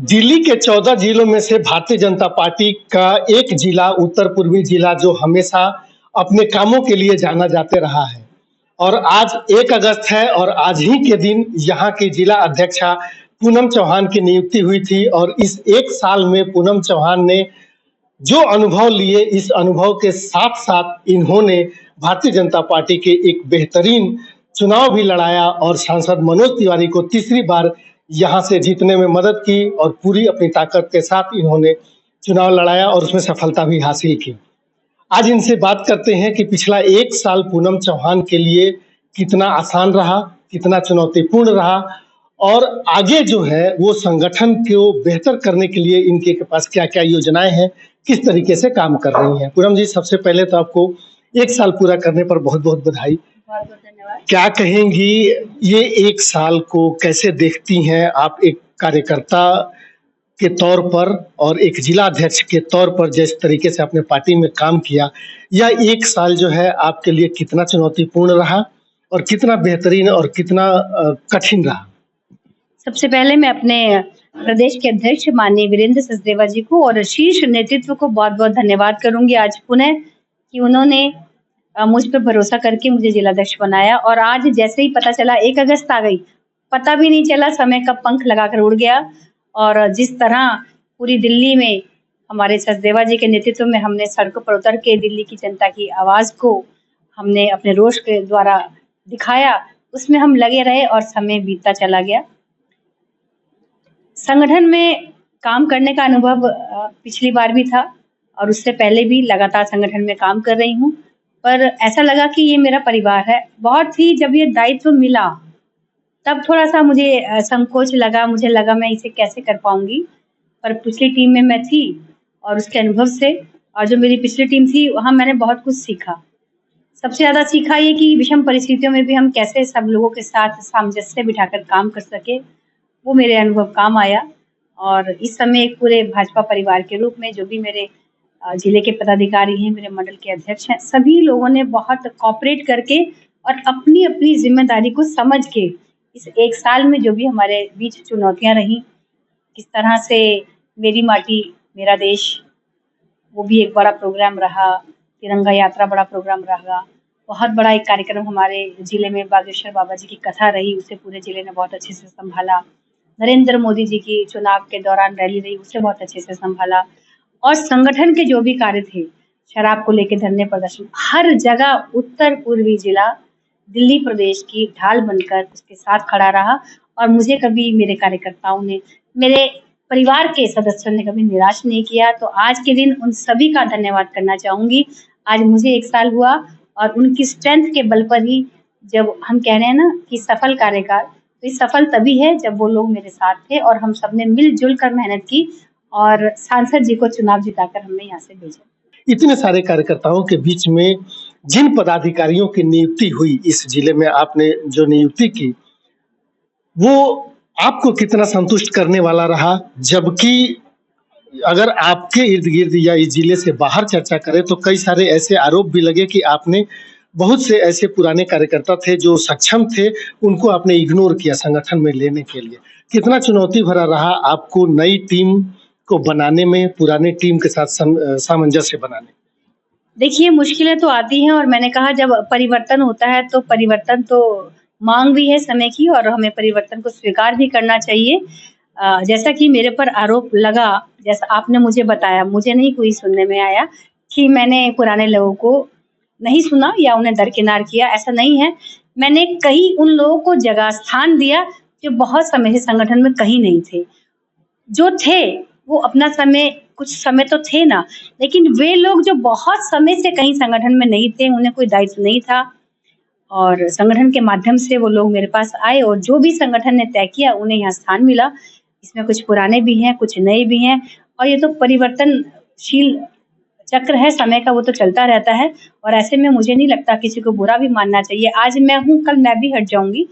दिल्ली के 14 जिलों में से भारतीय जनता पार्टी का एक जिला उत्तर पूर्वी जिला जो हमेशा अपने कामों के लिए जाना जाते रहा है और आज 1 अगस्त है और आज ही के दिन यहाँ की जिला अध्यक्षा पूनम चौहान की नियुक्ति हुई थी और इस 1 साल में पूनम चौहान ने जो अनुभव लिए, इस अनुभव के साथ-साथ इन्होंने भारतीय जनता पार्टी के एक बेहतरीन चुनाव भी लड़ाया और सांसद मनोज तिवारी को तीसरी बार यहाँ से जीतने में मदद की और पूरी अपनी ताकत के साथ इन्होंने चुनाव लड़ाया और उसमें सफलता भी हासिल की। आज इनसे बात करते हैं कि पिछला 1 साल पूनम चौहान के लिए कितना आसान रहा, कितना चुनौतीपूर्ण रहा और आगे जो है वो संगठन को बेहतर करने के लिए इनके पास क्या-क्या योजनाएं हैं, किस तरीके से काम कर रही हैं। पूनम जी, सबसे पहले तो आपको 1 साल पूरा करने पर बहुत-बहुत बधाई। बहुत-बहुत धन्यवाद। क्या कहेंगी, ये 1 साल को कैसे देखती हैं आप एक कार्यकर्ता के तौर पर और एक जिला अध्यक्ष के तौर पर जिस तरीके से आपने पार्टी में काम किया, यह 1 साल जो है आपके लिए कितना चुनौतीपूर्ण रहा और कितना बेहतरीन और कितना कठिन रहा? सबसे पहले मैं अपने प्रदेश के अध्यक्ष माननीय वीरेंद्र सचदेवा जी को और शीर्ष नेतृत्व को बहुत-बहुत धन्यवाद करूंगी आज पुनः कि उन्होंने मुझ पर भरोसा करके मुझे जिलाध्यक्ष बनाया और आज जैसे ही पता चला 1 अगस्त आ गई, पता भी नहीं चला, समय का पंख लगाकर उड़ गया। और जिस तरह पूरी दिल्ली में हमारे सचदेवा जी के नेतृत्व में हमने सड़कों पर उतर के दिल्ली की जनता की आवाज को हमने अपने रोष के द्वारा दिखाया, उसमें हम लगे रहे और समय बीतता चला गया। संगठन में काम करने का अनुभव पिछली बार भी था और उससे पहले भी लगातार संगठन में काम कर रही हूँ, पर ऐसा लगा कि ये मेरा परिवार है। बहुत ही जब ये दायित्व मिला तब थोड़ा-सा मुझे संकोच लगा, मुझे लगा मैं इसे कैसे कर पाऊँगी, पर पिछली टीम में मैं थी और उसके अनुभव से और जो मेरी पिछली टीम थी वहाँ मैंने बहुत कुछ सीखा। सबसे ज़्यादा सीखा ये कि विषम परिस्थितियों में भी हम कैसे सब लोगों के साथ सामंजस्य बिठाकर काम कर सके, वो मेरे अनुभव काम आया। और इस समय एक पूरे भाजपा परिवार के रूप में जो भी मेरे जिले के पदाधिकारी हैं, मेरे मंडल के अध्यक्ष हैं, सभी लोगों ने बहुत कोऑपरेट करके और अपनी-अपनी जिम्मेदारी को समझ के इस 1 साल में जो भी हमारे बीच चुनौतियां रहीं, किस तरह से मेरी माटी मेरा देश वो भी एक बड़ा प्रोग्राम रहा, तिरंगा यात्रा बड़ा प्रोग्राम रहा, बहुत बड़ा एक कार्यक्रम हमारे जिले में बागेश्वर बाबा जी की कथा रही, उसे पूरे जिले ने बहुत अच्छे से संभाला। नरेंद्र मोदी जी की चुनाव के दौरान रैली रही, उसे बहुत अच्छे से संभाला और संगठन के जो भी कार्य थे, शराब को लेकर धरने प्रदर्शन, हर जगह उत्तर पूर्वी जिला दिल्ली प्रदेश की ढाल बनकर उसके साथ खड़ा रहा और मुझे कभी मेरे कार्यकर्ताओं ने, मेरे परिवार के सदस्यों ने कभी निराश नहीं किया। तो आज के दिन उन सभी का धन्यवाद करना चाहूंगी। आज मुझे 1 साल हुआ और उनकी स्ट्रेंथ के बल पर ही, जब हम कह रहे हैं ना कि सफल कार्यकाल, तो ये सफल तभी है जब वो लोग मेरे साथ थे और हम सबने मिलजुल कर मेहनत की और सांसद जी को चुनाव जिताकर हमने यहाँ से भेजा। इतने सारे कार्यकर्ताओं के बीच में जिन पदाधिकारियों की नियुक्ति हुई, इस जिले में आपने जो नियुक्ति की, वो आपको कितना संतुष्ट करने वाला रहा? जबकि अगर आपके इर्द-गिर्द या इस जिले से बाहर चर्चा करें तो कई सारे ऐसे आरोप भी लगे कि आपने बहुत से ऐसे पुराने कार्यकर्ता थे जो सक्षम थे, उनको आपने इग्नोर किया संगठन में लेने के लिए। कितना चुनौती भरा रहा आपको नई टीम को बनाने में, पुरानी टीम के साथ सामंजस्य बनाने? देखिए, मुश्किलें तो आती हैं और मैंने कहा जब परिवर्तन होता है तो परिवर्तन तो मांग भी है समय की और हमें परिवर्तन को स्वीकार भी करना चाहिए। जैसा कि मेरे पर आरोप लगा, जैसा आपने मुझे बताया, मुझे नहीं कोई सुनने में आया कि मैंने पुराने लोगों को नहीं सुना या उन्हें दरकिनार किया, ऐसा नहीं है। मैंने कहीं उन लोगों को जगह स्थान दिया जो बहुत समय से संगठन में कहीं नहीं थे। जो थे वो अपना समय, कुछ समय तो थे ना, लेकिन वे लोग जो बहुत समय से कहीं संगठन में नहीं थे, उन्हें कोई दायित्व नहीं था और संगठन के माध्यम से वो लोग मेरे पास आए और जो भी संगठन ने तय किया उन्हें यहाँ स्थान मिला। इसमें कुछ पुराने भी हैं, कुछ नए भी हैं और ये तो परिवर्तनशील चक्र है समय का, वो तो चलता रहता है और ऐसे में मुझे नहीं लगता किसी को बुरा भी मानना चाहिए। आज मैं हूँ, कल मैं भी हट जाऊंगी,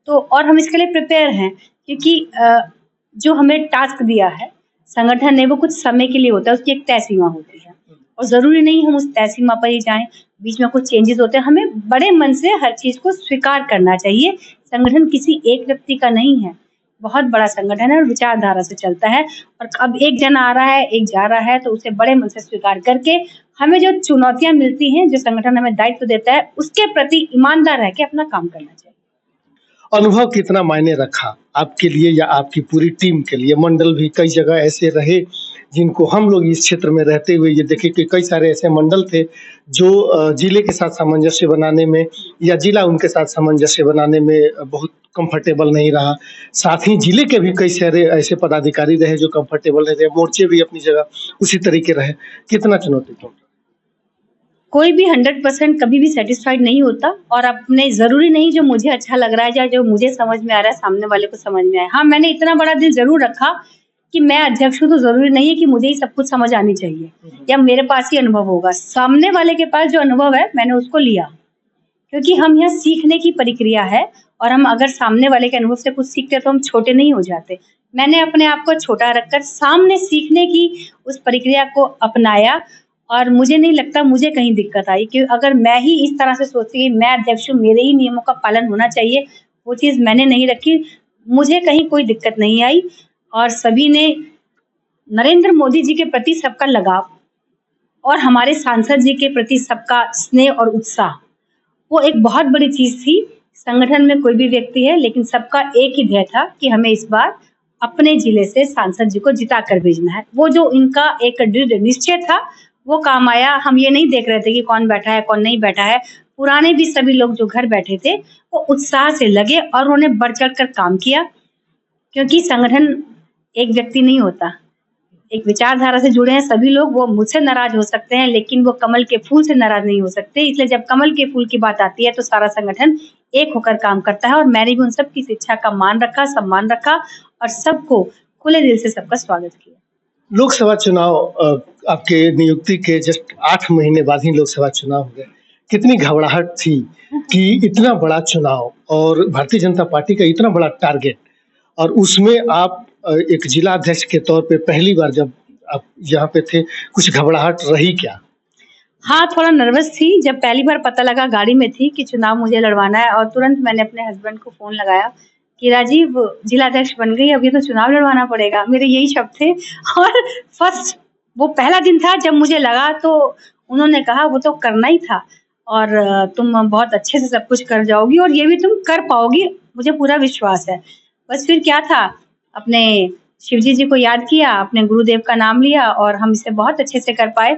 तो और हम इसके लिए प्रिपेयर हैं क्योंकि जो हमें टास्क दिया है संगठन ने, वो कुछ समय के लिए होता है, उसकी एक तय सीमा होती है और जरूरी नहीं हम उस तय सीमा पर ही जाएं, बीच में कुछ चेंजेस होते हैं। हमें बड़े मन से हर चीज को स्वीकार करना चाहिए। संगठन किसी एक व्यक्ति का नहीं है, बहुत बड़ा संगठन है और विचारधारा से चलता है। और अब एक जन आ रहा है, एक जा रहा है, तो उसे बड़े मन से स्वीकार करके हमें जो चुनौतियां मिलती हैं, जो संगठन हमें दायित्व देता है, उसके प्रति ईमानदार रह के अपना काम करना चाहिए। अनुभव कितना मायने रखा आपके लिए या आपकी पूरी टीम के लिए? मंडल भी कई जगह ऐसे रहे जिनको हम लोग इस क्षेत्र में रहते हुए ये देखे कि कई सारे ऐसे मंडल थे जो जिले के साथ सामंजस्य बनाने में या जिला उनके साथ सामंजस्य बनाने में बहुत कंफर्टेबल नहीं रहा। साथ ही जिले के भी कई सारे ऐसे पदाधिकारी रहे जो कंफर्टेबल नहीं रहे, मोर्चे भी अपनी जगह उसी तरीके रहे। कितना चुनौतीपूर्ण? कोई भी 100% कभी भी सेटिस्फाइड नहीं होता और अपने ज़रूरी नहीं जो मुझे अच्छा लग रहा है या जो मुझे समझ में आ रहा है सामने वाले को समझ में आए। हाँ, मैंने इतना बड़ा दिल ज़रूर रखा कि मैं अध्यक्ष हूँ तो ज़रूरी नहीं है कि मुझे ही सब कुछ समझ आनी चाहिए या मेरे पास ही अनुभव होगा। सामने वाले के पास जो अनुभव है मैंने उसको लिया, क्योंकि हम यहाँ सीखने की प्रक्रिया है और हम अगर सामने वाले के अनुभव से कुछ सीखते हैं तो हम छोटे नहीं हो जाते। मैंने अपने आप को छोटा रखकर सामने सीखने की उस प्रक्रिया को अपनाया और मुझे नहीं लगता मुझे कहीं दिक्कत आई कि अगर मैं ही इस तरह से सोचती कि मैं अध्यक्ष हूँ, मेरे ही नियमों का पालन होना चाहिए, वो चीज़ मैंने नहीं रखी। मुझे कहीं कोई दिक्कत नहीं आई और सभी ने नरेंद्र मोदी जी के प्रति सबका लगाव और हमारे सांसद जी के प्रति सबका स्नेह और उत्साह, वो एक बहुत बड़ी चीज़ थी। संगठन में कोई भी व्यक्ति है, लेकिन सबका एक ही ध्येय था कि हमें इस बार अपने जिले से सांसद जी को जिता कर भेजना है। वो जो इनका एक दृढ़ निश्चय था, वो काम आया। हम ये नहीं देख रहे थे कि कौन बैठा है, कौन नहीं बैठा है। पुराने भी सभी लोग जो घर बैठे थे, वो उत्साह से लगे और उन्होंने बढ़-चढ़ कर काम किया, क्योंकि संगठन एक व्यक्ति नहीं होता। एक विचारधारा से जुड़े हैं सभी लोग, वो मुझसे नाराज हो सकते हैं लेकिन वो कमल के फूल से नाराज नहीं हो सकते। इसलिए जब कमल के फूल की बात आती है तो सारा संगठन एक होकर काम करता है और मैंने भी उन सब की शिक्षा का मान रखा, सम्मान रखा और सबको खुले दिल से सबका स्वागत किया। लोकसभा चुनाव आपके नियुक्ति के जस्ट 8 महीने बाद ही लोकसभा चुनाव हो गए। कितनी घबराहट थी कि इतना बड़ा चुनाव और भारतीय जनता पार्टी का इतना बड़ा टारगेट और उसमें आप एक जिला अध्यक्ष के तौर पे पहली बार जब आप यहाँ पे थे, कुछ घबराहट रही क्या? हाँ, थोड़ा नर्वस थी जब पहली बार पता लगा, गाड़ी में थी कि चुनाव मुझे लड़वाना है और तुरंत मैंने अपने हस्बैंड को फ़ोन लगाया कि राजीव जिला अध्यक्ष बन गई, अब ये तो चुनाव लड़वाना पड़ेगा। मेरे यही शब्द थे और फर्स्ट वो पहला दिन था जब मुझे लगा तो उन्होंने कहा वो तो करना ही था और तुम बहुत अच्छे से सब कुछ कर जाओगी और ये भी तुम कर पाओगी, मुझे पूरा विश्वास है। बस फिर क्या था, अपने शिवजी जी को याद किया, अपने गुरुदेव का नाम लिया और हम इसे बहुत अच्छे से कर पाए।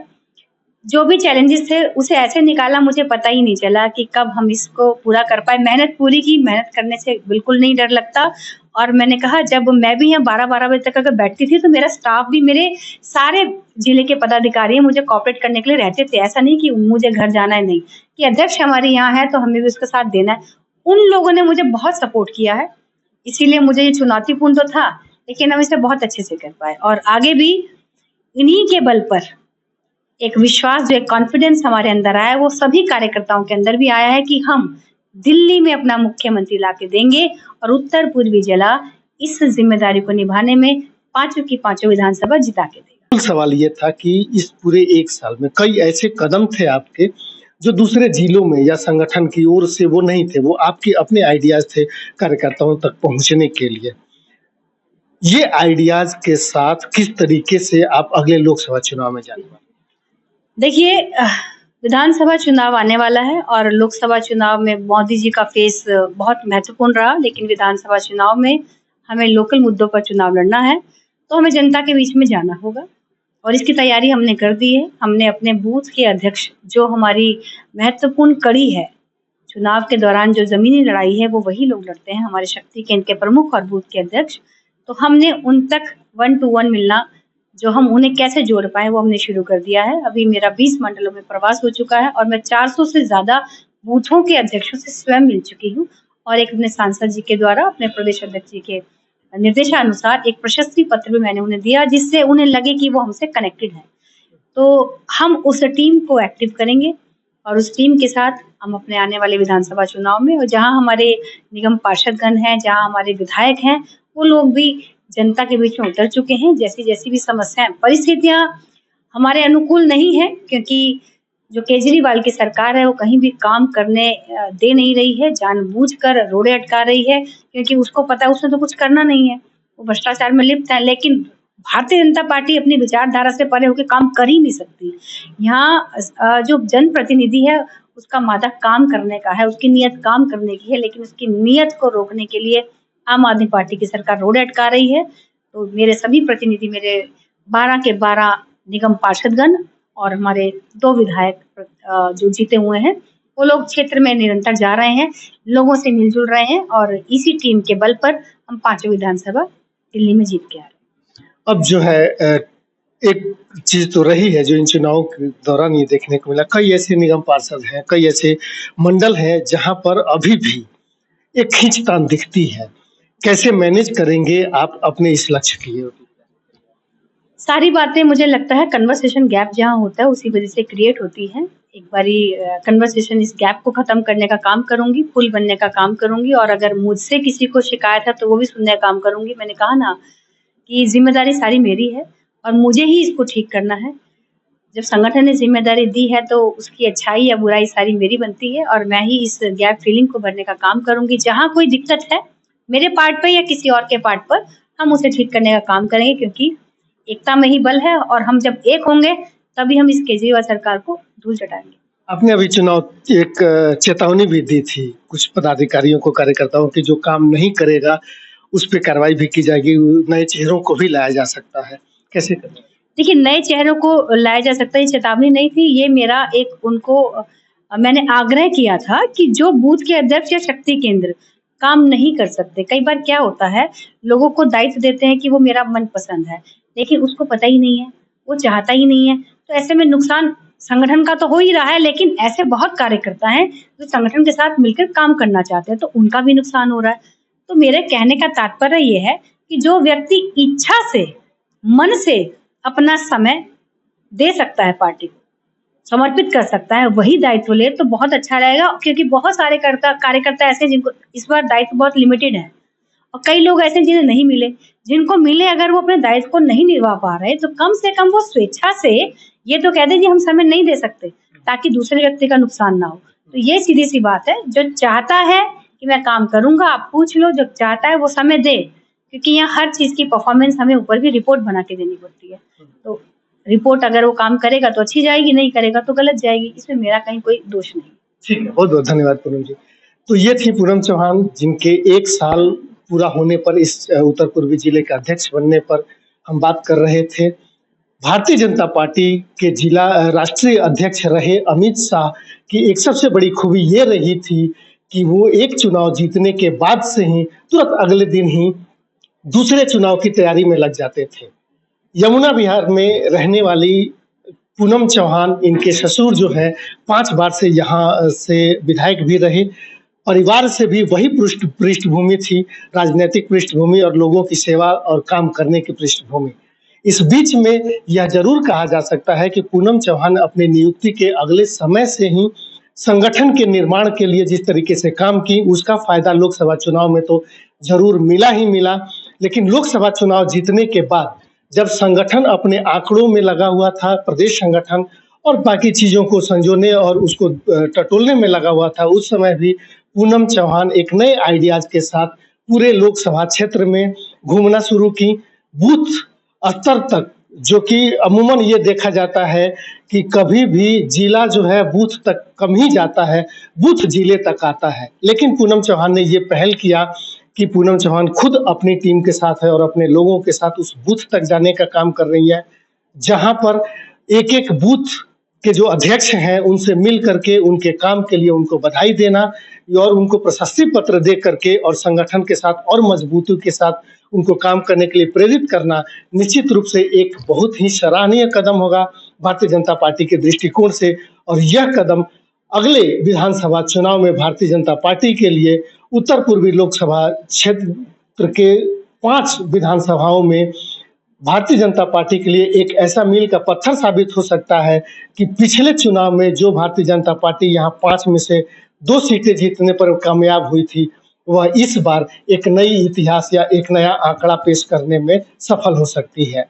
जो भी चैलेंजेस थे उसे ऐसे निकाला, मुझे पता ही नहीं चला कि कब हम इसको पूरा कर पाए। मेहनत पूरी की, मेहनत करने से बिल्कुल नहीं डर लगता और मैंने कहा जब मैं भी यहाँ 12-12 बजे तक अगर बैठती थी तो मेरा स्टाफ भी, मेरे सारे जिले के पदाधिकारी मुझे कोऑपरेट करने के लिए रहते थे। ऐसा नहीं कि मुझे घर जाना है, नहीं, कि अध्यक्ष हमारे यहाँ है तो हमें भी उसका साथ देना है। उन लोगों ने मुझे बहुत सपोर्ट किया है, इसीलिए मुझे ये चुनौतीपूर्ण तो था लेकिन हम इसे बहुत अच्छे से कर पाए और आगे भी इन्हीं के बल पर एक विश्वास, जो एक कॉन्फिडेंस हमारे अंदर आया है, वो सभी कार्यकर्ताओं के अंदर भी आया है कि हम दिल्ली में अपना मुख्यमंत्री लाके देंगे और उत्तर पूर्वी जिला इस जिम्मेदारी को निभाने में पांचों की पांचों विधानसभा जिता के देगा। मूल सवाल ये था कि इस पूरे 1 साल में कई ऐसे कदम थे आपके जो दूसरे जिलों में या संगठन की ओर से वो नहीं थे, वो आपके अपने आइडियाज थे कार्यकर्ताओं तक पहुंचने के लिए। ये आइडियाज के साथ किस तरीके से आप अगले लोकसभा चुनाव में जाने वाले? देखिए, विधानसभा चुनाव आने वाला है और लोकसभा चुनाव में मोदी जी का फेस बहुत महत्वपूर्ण रहा, लेकिन विधानसभा चुनाव में हमें लोकल मुद्दों पर चुनाव लड़ना है, तो हमें जनता के बीच में जाना होगा और इसकी तैयारी हमने कर दी है। हमने अपने बूथ के अध्यक्ष, जो हमारी महत्वपूर्ण कड़ी है चुनाव के दौरान, जो ज़मीनी लड़ाई है वो वही लोग लड़ते हैं, हमारे शक्ति केंद्र के प्रमुख और बूथ के अध्यक्ष। तो हमने उन तक 1 to 1 मिलना, जो हम उन्हें कैसे जोड़ पाएँ, वो हमने शुरू कर दिया है। अभी मेरा 20 मंडलों में प्रवास हो चुका है और मैं 400 से ज़्यादा बूथों के अध्यक्षों से स्वयं मिल चुकी हूँ और एक अपने सांसद जी के द्वारा, अपने प्रदेश अध्यक्ष जी के निर्देशानुसार एक प्रशस्ति पत्र भी मैंने उन्हें दिया, जिससे उन्हें लगे कि वो हमसे कनेक्टेड है। तो हम उस टीम को एक्टिव करेंगे और उस टीम के साथ हम अपने आने वाले विधानसभा चुनाव में, और जहाँ हमारे निगम पार्षदगण हैं, जहाँ हमारे विधायक हैं, वो लोग भी जनता के बीच में उतर चुके हैं। जैसी जैसी भी समस्याएं, परिस्थितियां हमारे अनुकूल नहीं है, क्योंकि जो केजरीवाल की सरकार है वो कहीं भी काम करने दे नहीं रही है, जानबूझकर रोड़े अटका रही है, क्योंकि उसको पता है उसने तो कुछ करना नहीं है, वो भ्रष्टाचार में लिप्त है। लेकिन भारतीय जनता पार्टी अपनी विचारधारा से परे होकर काम कर ही नहीं सकती। यहाँ जो जनप्रतिनिधि है उसका मादा काम करने का है, उसकी नीयत काम करने की है, लेकिन उसकी नीयत को रोकने के लिए आम आदमी पार्टी की सरकार रोड़े अटका रही है। तो मेरे सभी प्रतिनिधि, मेरे 12 के 12 निगम पार्षदगण और हमारे 2 विधायक जो जीते हुए हैं, वो लोग क्षेत्र में निरंतर जा रहे हैं, लोगों से मिलजुल रहे हैं और इसी टीम के बल पर हम 5 विधानसभा दिल्ली में जीत के आ रहे हैं। अब जो है एक चीज तो रही है जो इन चुनावों के दौरान ये देखने को मिला, कई ऐसे निगम पार्षद हैं, कई ऐसे मंडल हैं जहां पर अभी भी एक खींचतान दिखती है। कैसे मैनेज करेंगे आप अपने इस लक्ष्य के लिए? सारी बातें मुझे लगता है कन्वर्सेशन गैप जहाँ होता है उसी वजह से क्रिएट होती है। एक बारी कन्वर्सेशन इस गैप को खत्म करने का काम करूंगी, पुल बनने का काम करूंगी, और अगर मुझसे किसी को शिकायत है तो वो भी सुनने का काम करूंगी। मैंने कहा ना कि जिम्मेदारी सारी मेरी है और मुझे ही इसको ठीक करना है। जब संगठन ने जिम्मेदारी दी है तो उसकी अच्छाई या बुराई सारी मेरी बनती है और मैं ही इस गैप फीलिंग को भरने का काम करूंगी। जहाँ कोई दिक्कत है मेरे पार्ट पर या किसी और के पार्ट पर, हम उसे ठीक करने का काम करेंगे, क्योंकि एकता में ही बल है और हम जब एक होंगे तभी हम इस केजरीवाल सरकार को धूल चटाएंगे। आपने अभी चुनाव एक चेतावनी भी दी थी कुछ पदाधिकारियों को, कार्यकर्ताओं की, जो काम नहीं करेगा उस पर कार्रवाई भी की जाएगी, नए चेहरों को भी लाया जा सकता है। कैसे करें? देखिए, नए चेहरों को लाया जा सकता है, ये चेतावनी नहीं थी, ये मेरा एक उनको मैंने आग्रह किया था कि जो बूथ के अध्यक्ष या शक्ति केंद्र काम नहीं कर सकते, कई बार क्या होता है लोगों को दायित्व देते हैं कि वो मेरा मनपसंद है, लेकिन उसको पता ही नहीं है, वो चाहता ही नहीं है, तो ऐसे में नुकसान संगठन का तो हो ही रहा है, लेकिन ऐसे बहुत कार्यकर्ता हैं जो संगठन के साथ मिलकर काम करना चाहते हैं, तो उनका भी नुकसान हो रहा है। तो मेरे कहने का तात्पर्य ये है कि जो व्यक्ति इच्छा से, मन से अपना समय दे सकता है, पार्टी को समर्पित कर सकता है, वही दायित्व ले तो बहुत अच्छा रहेगा, क्योंकि बहुत सारे कार्यकर्ता ऐसे जिनको इस बार दायित्व बहुत लिमिटेड है और कई लोग ऐसे जिन्हें नहीं मिले, जिनको मिले अगर वो अपने दायित्व को नहीं निभा पा रहे तो कम से कम वो स्वेच्छा से ये तो कह दें कि हम समय नहीं दे सकते, ताकि दूसरे व्यक्ति का नुकसान ना हो। तो ये सीधी सी बात है, जो चाहता है कि मैं काम करूंगा, आप पूछ लो, जो चाहता है वो समय दे, क्योंकि यहाँ हर चीज की परफॉर्मेंस हमें ऊपर भी रिपोर्ट बना के देनी पड़ती है। तो रिपोर्ट अगर वो काम करेगा तो अच्छी जाएगी, नहीं करेगा तो गलत जाएगी, इसमें मेरा कहीं कोई दोष नहीं। ठीक है, बहुत बहुत धन्यवाद पूनम जी। तो ये थी पूनम चौहान, जिनके 1 साल पूरा होने पर, इस उत्तर पूर्वी जिले के अध्यक्ष बनने पर हम बात कर रहे थे। भारतीय जनता पार्टी के जिला राष्ट्रीय अध्यक्ष रहे अमित शाह की एक सबसे बड़ी खूबी ये रही थी कि वो एक चुनाव जीतने के बाद से ही तुरंत अगले दिन ही दूसरे चुनाव की तैयारी में लग जाते थे। यमुना विहार में रहने वाली पूनम चौहान, इनके ससुर जो है 5 बार से यहाँ से विधायक भी रहे, परिवार से भी वही पृष्ठभूमि थी, राजनीतिक पृष्ठभूमि और लोगों की सेवा और काम करने की पृष्ठभूमि। इस बीच में यह जरूर कहा जा सकता है कि पूनम चौहान अपनी नियुक्ति के अगले समय से ही संगठन के निर्माण के लिए जिस तरीके से काम की, उसका फायदा लोकसभा चुनाव में तो जरूर मिला ही मिला, लेकिन लोकसभा चुनाव जीतने के बाद जब संगठन अपने आंकड़ों में लगा हुआ था, प्रदेश संगठन और बाकी चीजों को संजोने और उसको टटोलने में लगा हुआ था, उस समय भी पूनम चौहान एक नए आइडियाज के साथ पूरे लोकसभा क्षेत्र में घूमना शुरू की, बूथ स्तर तक, जो कि अमूमन ये देखा जाता है कि कभी भी जिला जो है बूथ तक कम ही जाता है, बूथ जिले तक आता है। लेकिन पूनम चौहान ने ये पहल किया कि पूनम चौहान खुद अपनी टीम के साथ है और अपने लोगों के साथ उस बूथ तक जाने का काम कर रही है, जहां पर एक एक बूथ के जो अध्यक्ष हैं उनसे मिल करके उनके काम के लिए उनको बधाई देना और उनको प्रशस्ति पत्र दे करके और संगठन के साथ और मजबूती के साथ उनको काम करने के लिए प्रेरित करना निश्चित रूप से एक बहुत ही सराहनीय कदम होगा भारतीय जनता पार्टी के दृष्टिकोण से। और यह कदम अगले विधानसभा चुनाव में भारतीय जनता पार्टी के लिए उत्तर पूर्वी लोकसभा क्षेत्र के 5 विधानसभाओं में भारतीय जनता पार्टी के लिए एक ऐसा मील का पत्थर साबित हो सकता है कि पिछले चुनाव में जो भारतीय जनता पार्टी यहाँ 5 में से 2 सीटें जीतने पर कामयाब हुई थी, वह इस बार एक नई इतिहास या एक नया आंकड़ा पेश करने में सफल हो सकती है।